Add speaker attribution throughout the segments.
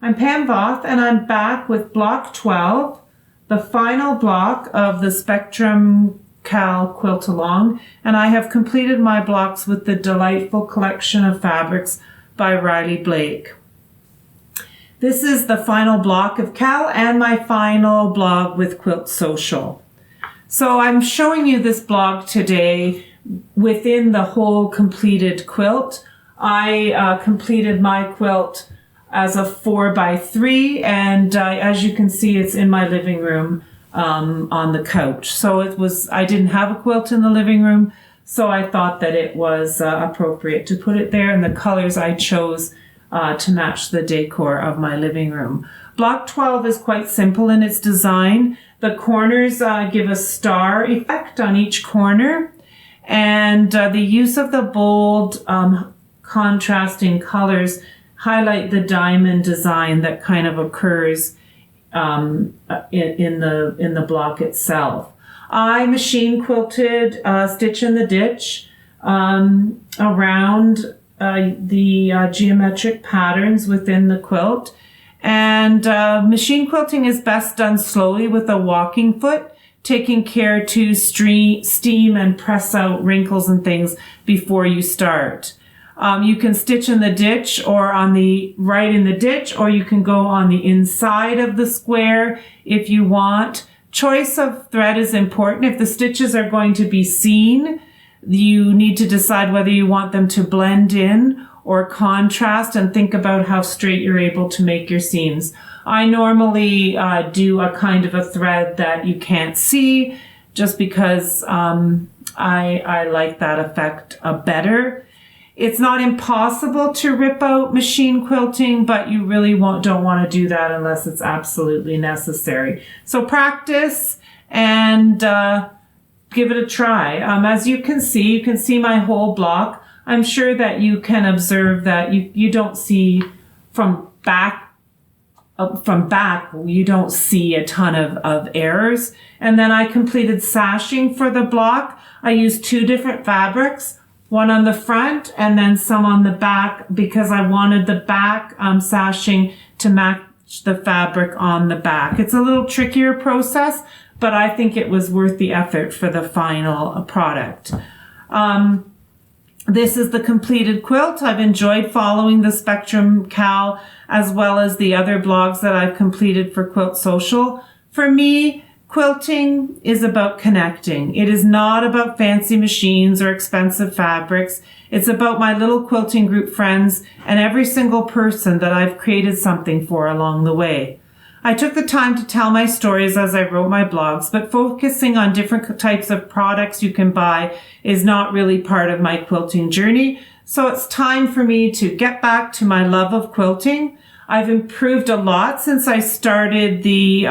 Speaker 1: I'm Pam Voth, and I'm back with Block 12, the final block of the Spectrum QAL Quilt Along, and I have completed my blocks with the delightful collection of fabrics by Riley Blake. This is the final block of QAL and my final blog with Quilt Social. So I'm showing you this blog today within the whole completed quilt. I completed my quilt as a 4x3, and as you can see, it's in my living room on the couch. So I didn't have a quilt in the living room, so I thought that it was appropriate to put it there, and the colors I chose to match the decor of my living room. Block 12 is quite simple in its design. The corners give a star effect on each corner, and the use of the bold contrasting colors highlight the diamond design that kind of occurs in the block itself. I machine quilted Stitch in the Ditch around the geometric patterns within the quilt. And machine quilting is best done slowly with a walking foot, taking care to steam and press out wrinkles and things before you start. You can stitch in the ditch or right in the ditch, or you can go on the inside of the square if you want. Choice of thread is important. If the stitches are going to be seen, you need to decide whether you want them to blend in or contrast, and think about how straight you're able to make your seams. I normally do a kind of a thread that you can't see, just because I like that effect better. It's not impossible to rip out machine quilting, but you really don't want to do that unless it's absolutely necessary. So practice and give it a try. As you can see my whole block. I'm sure that you can observe that you don't see from back, you don't see a ton of errors. And then I completed sashing for the block. I used 2 different fabrics, one on the front and then some on the back, because I wanted the back sashing to match the fabric on the back. It's a little trickier process, but I think it was worth the effort for the final product. This is the completed quilt. I've enjoyed following the Spectrum QAL as well as the other blogs that I've completed for Quilt Social. For me, quilting is about connecting. It is not about fancy machines or expensive fabrics. It's about my little quilting group friends and every single person that I've created something for along the way. I took the time to tell my stories as I wrote my blogs, but focusing on different types of products you can buy is not really part of my quilting journey. So it's time for me to get back to my love of quilting. I've improved a lot since I started the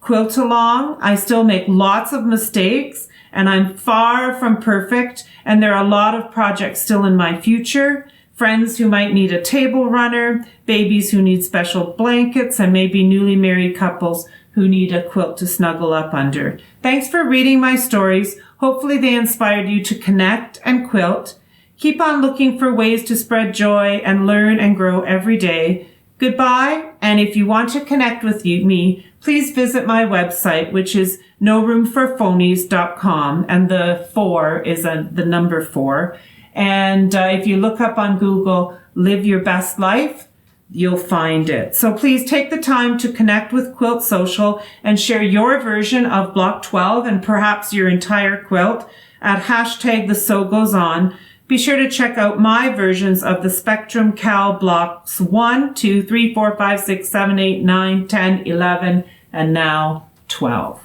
Speaker 1: Quilt Along. I still make lots of mistakes, and I'm far from perfect, and there are a lot of projects still in my future. Friends who might need a table runner, babies who need special blankets, and maybe newly married couples who need a quilt to snuggle up under. Thanks for reading my stories. Hopefully they inspired you to connect and quilt. Keep on looking for ways to spread joy and learn and grow every day. Goodbye, and if you want to connect with me, please visit my website, which is NoRoomForPhonies.com, and the 4 is the number 4. And if you look up on Google, Live Your Best Life, you'll find it. So please take the time to connect with Quilt Social and share your version of Block 12 and perhaps your entire quilt at #TheSewGoesOn. Be sure to check out my versions of the Spectrum QAL Blocks 1, 2, 3, 4, 5, 6, 7, 8, 9, 10, 11, and now 12.